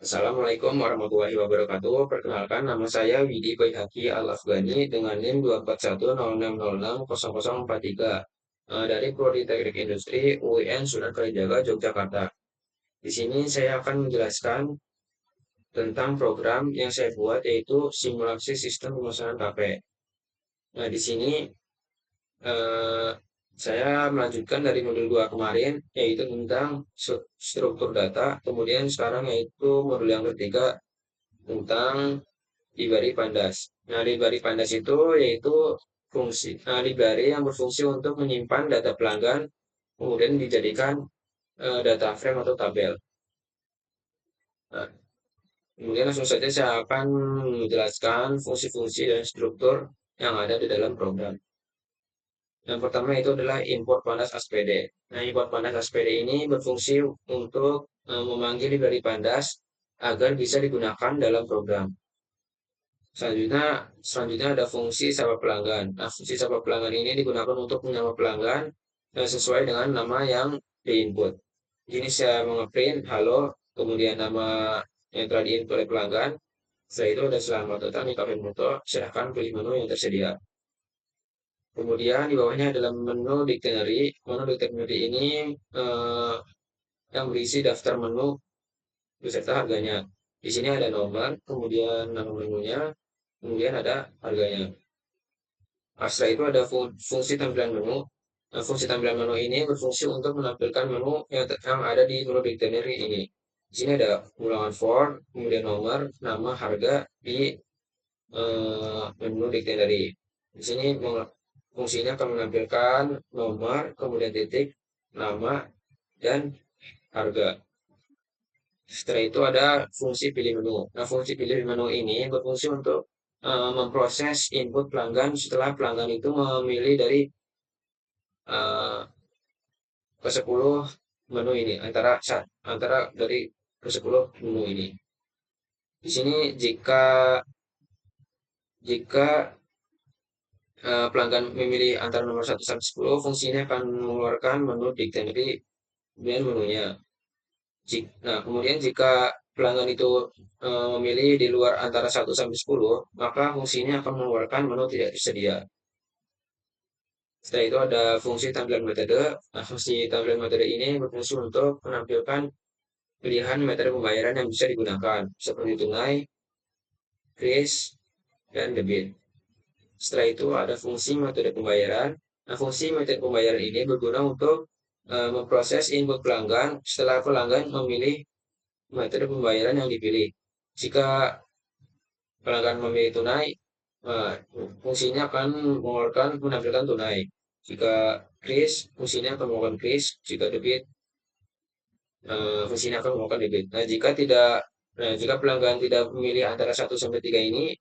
Assalamualaikum warahmatullahi wabarakatuh. Perkenalkan, nama saya Widi Baihaqi Al-Afghani dengan NIM 241066043 dari Prodi Teknik Industri UIN Sunan Kalijaga, Yogyakarta. Di sini saya akan menjelaskan tentang program yang saya buat yaitu simulasi sistem pemesanan KP. Nah, di sini eh, saya melanjutkan dari modul 2 kemarin yaitu tentang struktur data, kemudian sekarang yaitu modul yang ketiga tentang library pandas. Nah, library pandas itu yaitu library yang berfungsi untuk menyimpan data pelanggan, kemudian dijadikan data frame atau tabel. Nah, kemudian langsung saja saya akan menjelaskan fungsi-fungsi dan struktur yang ada di dalam program. Yang pertama itu adalah import pandas ASPD. Nah, import pandas ASPD ini berfungsi untuk memanggil library pandas agar bisa digunakan dalam program. Selanjutnya ada fungsi sapa pelanggan. Nah, fungsi sapa pelanggan ini digunakan untuk menyapa pelanggan sesuai dengan nama yang diinput. Ini saya mengeprint halo, kemudian nama yang telah diinput oleh pelanggan. Setelah itu ada selamat datang di Cafe Muto, silahkan pilih menu yang tersedia. Kemudian di bawahnya adalah menu dictionary. Menu dictionary ini eh, yang berisi daftar menu beserta harganya. Di sini ada nomor, kemudian nama menunya, kemudian ada harganya. Nah, setelah itu ada fungsi tampilan menu. Nah, fungsi tampilan menu ini berfungsi untuk menampilkan menu yang ada di menu dictionary ini. Di sini ada ulangan for, kemudian nomor, nama, harga di menu dictionary. Di sini fungsinya akan menampilkan nomor, kemudian titik, nama, dan harga. Setelah itu ada fungsi pilih menu. Nah, fungsi pilih menu ini berfungsi untuk memproses input pelanggan setelah pelanggan itu memilih dari eh, ke 10 menu ini antara dari ke 10 menu ini. Di sini jika pelanggan memilih antara nomor 1 sampai 10, fungsinya akan mengeluarkan menu dictionary dan menunya. Nah, kemudian jika pelanggan itu memilih di luar antara 1 sampai 10, maka fungsinya akan mengeluarkan menu tidak tersedia. Setelah itu ada fungsi tampilan metode. Nah, fungsi tampilan metode ini berfungsi untuk menampilkan pilihan metode pembayaran yang bisa digunakan, seperti tunai, kris, dan debit. Setelah itu ada fungsi metode pembayaran. Nah, fungsi metode pembayaran ini berguna untuk memproses input pelanggan setelah pelanggan memilih metode pembayaran yang dipilih. Jika pelanggan memilih tunai, fungsinya akan menampilkan tunai. Jika kris, fungsinya akan mengeluarkan kris. Jika debit, fungsinya akan mengeluarkan debit. Jika pelanggan tidak memilih antara 1 sampai 3 ini,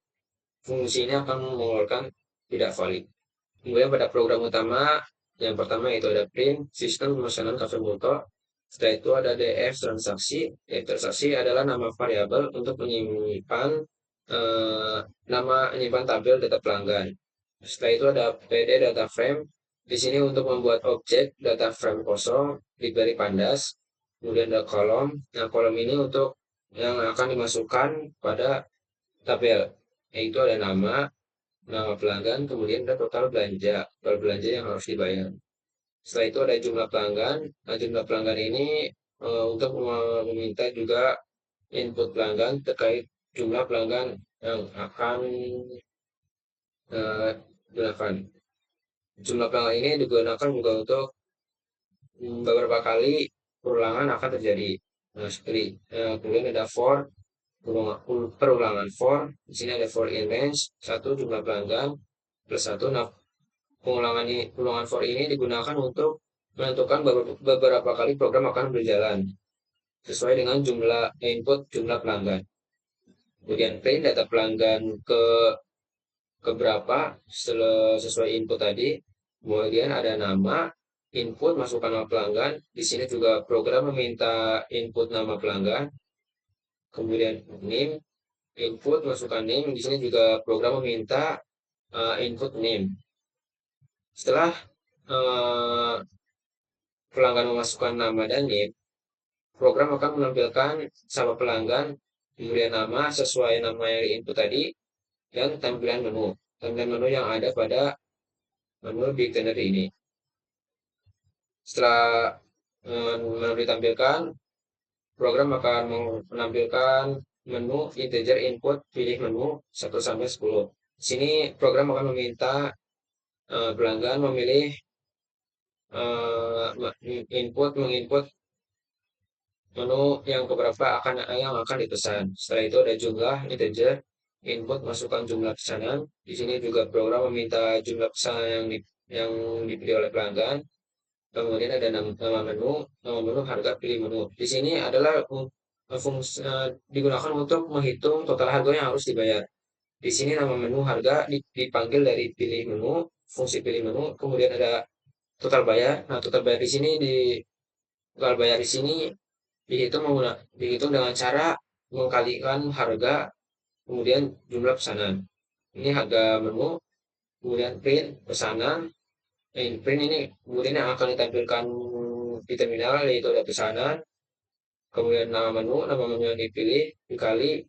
fungsinya akan mengeluarkan tidak valid. Kemudian pada program utama, yang pertama itu ada print, sistem pemesanan kafe multo. Setelah itu ada DF transaksi. DF transaksi adalah nama variabel untuk menyimpan eh, menyimpan tabel data pelanggan. Setelah itu ada PD data frame. Di sini untuk membuat objek data frame kosong, library pandas. Kemudian ada kolom. Nah, kolom ini untuk yang akan dimasukkan pada tabel, yaitu ada nama pelanggan, kemudian ada total belanja yang harus dibayar. Setelah itu ada jumlah pelanggan. Nah, jumlah pelanggan ini untuk meminta juga input pelanggan terkait jumlah pelanggan yang akan eh, digunakan. Jumlah pelanggan ini digunakan juga untuk beberapa kali perulangan akan terjadi. Nah, seperti kemudian ada for perulangan for. Di sini ada for in range satu jumlah pelanggan plus satu. Nah, ulangan for ini digunakan untuk menentukan beberapa kali program akan berjalan sesuai dengan jumlah input jumlah pelanggan. Kemudian print data pelanggan ke berapa sesuai input tadi. Kemudian ada nama, input masukkan nama pelanggan. Di sini juga program meminta input nama pelanggan. Kemudian name, input masukkan name. Di sini juga program meminta input name. Setelah uh, pelanggan memasukkan nama dan NIP, program akan menampilkan sama pelanggan kemudian nama sesuai nama yang input tadi, dan tampilan menu. Tampilan menu yang ada pada menu dictionary ini. Setelah menu ditampilkan, program akan menampilkan menu integer input pilih menu 1 sampai 10. Di sini program akan meminta pelanggan memilih menginput menu yang keberapa yang akan dipesan. Setelah itu ada jumlah integer input masukkan jumlah pesanan. Di sini juga program meminta jumlah pesanan yang dipilih oleh pelanggan. Kemudian ada nama menu, harga, pilih menu. Di sini adalah digunakan untuk menghitung total harga yang harus dibayar. Di sini nama menu harga dipanggil dari pilih menu, fungsi pilih menu, kemudian ada total bayar. Nah, total bayar di sini dihitung dengan cara mengkalikan harga, kemudian jumlah pesanan. Ini harga menu, kemudian print pesanan. Print ini kemudian yang akan ditampilkan di terminal yaitu ada pesanan, kemudian nama menu yang dipilih dikali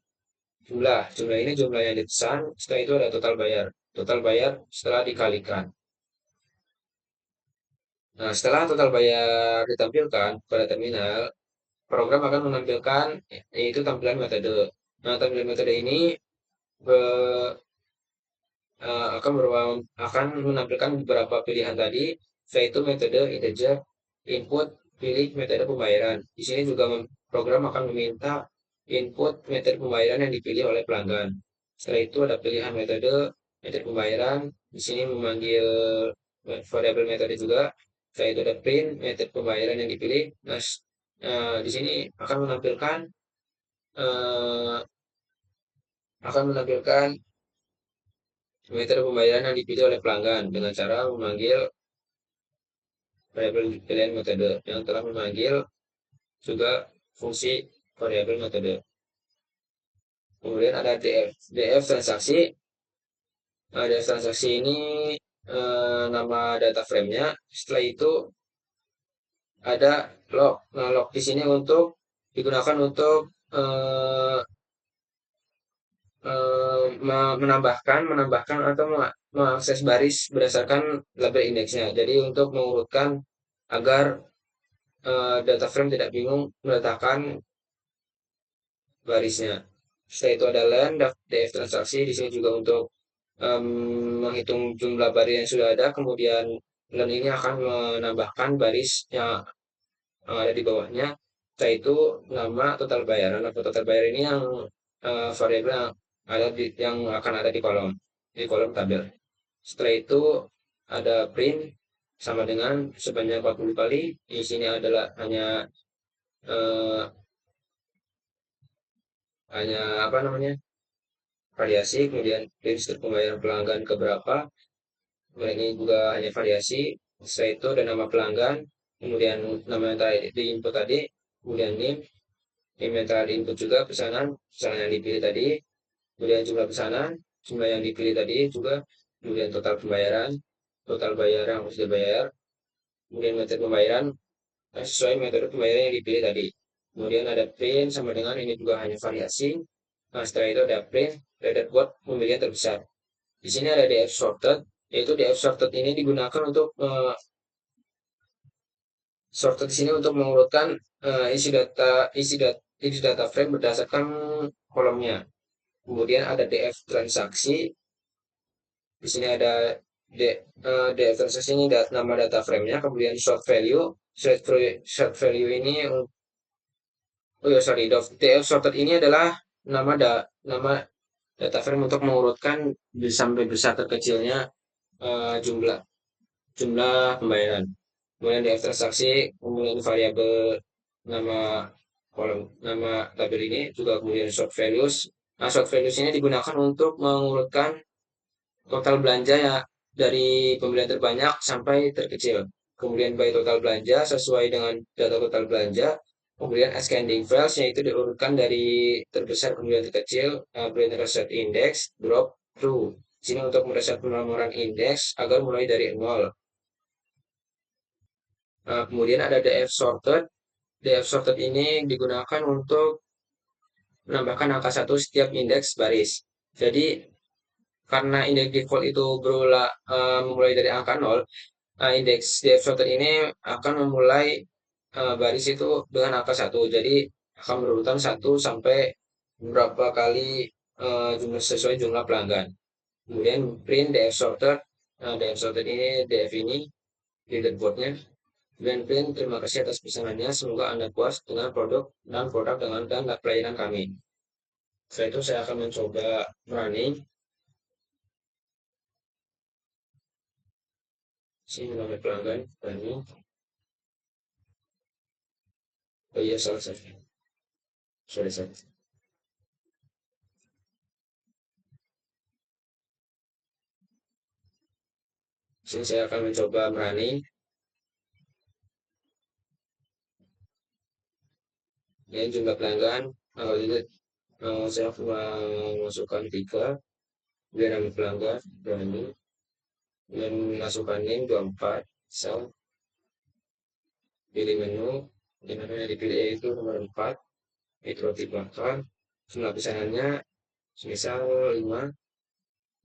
jumlah ini jumlah yang dipesan. Setelah itu ada total bayar setelah dikalikan. Nah, setelah total bayar ditampilkan pada terminal, program akan menampilkan yaitu tampilan metode. Nah, tampilan metode ini akan menampilkan beberapa pilihan tadi, yaitu metode integer input pilih metode pembayaran. Di sini juga program akan meminta input metode pembayaran yang dipilih oleh pelanggan. Setelah itu ada pilihan metode pembayaran. Di sini memanggil variabel metode juga. Setelah itu ada print metode pembayaran yang dipilih. Nah, di sini akan menampilkan eh, metode pembayaran yang dipilih oleh pelanggan dengan cara memanggil variabel pilihan metode yang telah memanggil juga fungsi variabel metode. Kemudian ada df transaksi. Nah, df transaksi ini nama data frame-nya. Setelah itu ada log. Nah, log di sini digunakan untuk menambahkan atau mengakses baris berdasarkan label indeksnya. Jadi untuk mengurutkan agar data frame tidak bingung meletakkan barisnya. Setelah itu ada len df transaksi. Di sini juga untuk menghitung jumlah baris yang sudah ada. Kemudian len ini akan menambahkan baris yang ada di bawahnya. Setelah itu nama total bayaran. Nama total bayar ini yang variabel yang akan ada di kolom tabel. Setelah itu ada print sama dengan sebanyak 40 kali. Di sini adalah eh, hanya apa namanya? Variasi, kemudian print pembayaran pelanggan ke berapa. Kemudian ini juga hanya variasi. Setelah itu ada nama pelanggan, kemudian nama yang tadi di input tadi, kemudian NIM yang telah di input juga pesanan yang dipilih tadi, kemudian jumlah pesanan, jumlah yang dipilih tadi juga, kemudian total bayar yang harus dibayar, kemudian metode pembayaran sesuai metode pembayaran yang dipilih tadi. Kemudian ada print sama dengan ini juga hanya variasi. Nah, setelah itu ada print header buat pemilihan terbesar. Di sini ada df sorted, yaitu df sorted ini digunakan untuk sorted di sini untuk mengurutkan isi data frame berdasarkan kolomnya. Kemudian ada df transaksi. Di sini ada df transaksi ini nama data frame-nya. Kemudian short value ini df sorted ini adalah nama data frame untuk mengurutkan sampai besar terkecilnya jumlah pembayaran. Kemudian df transaksi, kemudian variabel nama nama tabel ini juga, kemudian short values. Nah, short values ini digunakan untuk mengurutkan total belanja ya dari pembelian terbanyak sampai terkecil. Kemudian by total belanja sesuai dengan data total belanja. Kemudian ascending files yaitu diurutkan dari terbesar kemudian terkecil. Print reset index drop through. Sini untuk mereset penomoran indeks agar mulai dari 0. Kemudian ada df sorted. Df sorted ini digunakan untuk menambahkan angka satu setiap indeks baris. Jadi karena indeks default itu memulai dari angka 0, indeks df sorted ini akan memulai baris itu dengan angka satu. Jadi akan berurutan satu sampai beberapa kali sesuai jumlah pelanggan. Kemudian print df sorted. Nah, df sorted ini df ini leaderboardnya. Dan print terima kasih atas pesanannya. Semoga Anda puas dengan produk dan pelayanan kami. Setelah itu saya akan mencoba running. Sini menambah pelanggan running. Oh iya, salah satu. Sorry, sorry. Sini saya akan mencoba running. Ya, jumlah pelanggan. Kalau ini saya masukkan 3. Kemudian nama pelanggan running. Dan masukkan name 24. Misal pilih menu. Di menu yang dipilih yaitu nomor 4. Itu roti bakar. Jumlah pesanannya misal 5.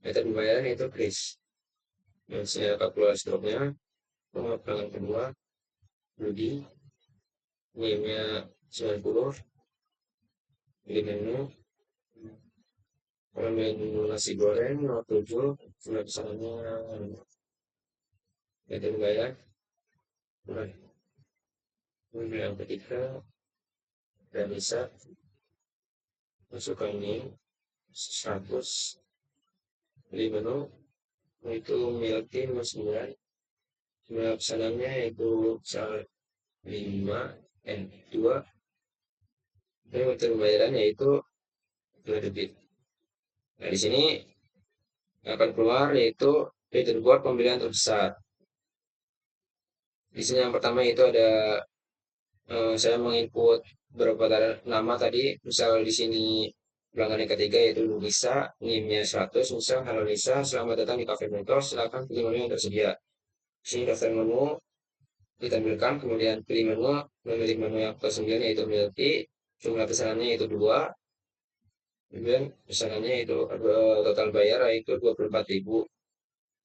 Metode pembayaran itu kris. Dan saya kalkulasi stoknya. Nomor pelanggan kedua Budi. Name-nya 90. Pilih menu. Kalau menu nasi goreng 07. Jumlah pesanannya metode pembayaran. Mulai. Kemudian yang ketiga dan bisa masukkan ini 100 di menu itu milk tea mas 9. Jumlah pesanannya itu misal 5 n 2. Dan metode pembayaran yaitu 2 debit. Nah, di sini akan keluar yaitu leaderboard pembelian terbesar. Di sini yang pertama itu ada saya menginput beberapa nama tadi. Misal di sini pelanggan yang ketiga yaitu Nisa, NIM-nya 100. Misal, halo Nisa, selamat datang di Cafe Mentos, silakan pilih menu yang tersedia. Di sini daftar menu ditampilkan, kemudian pilih menu, memilih menu yang ke-9 yaitu milk tea, jumlah pesanannya itu 2. Kemudian pesanannya itu total bayar yaitu 24.000.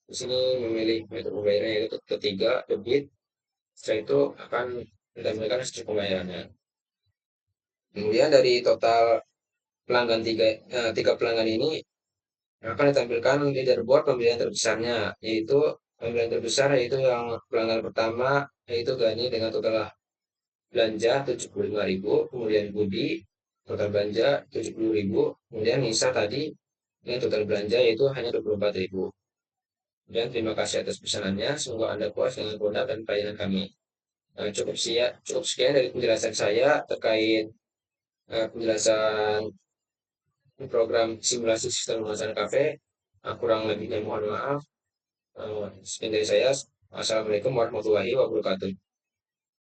Di sini memilih metode pembayaran yaitu ketiga debit. Setelah itu akan ditampilkan hasil pembayarannya. Kemudian dari total pelanggan tiga pelanggan ini akan ditampilkan leaderboard pembelian terbesarnya, yaitu pembelian terbesar yaitu yang pelanggan pertama yaitu Gani dengan total belanja 75.000, kemudian Budi total belanja 70.000, kemudian Nisa tadi dengan total belanja yaitu hanya 24.000. Dan terima kasih atas pesanannya, semoga Anda puas dengan produk dan pelayanan kami. Cukup sekian dari penjelasan saya terkait penjelasan program simulasi sistem pemasaran kafe. Kurang lebihnya mohon maaf. Sekian dari saya. Assalamualaikum warahmatullahi wabarakatuh.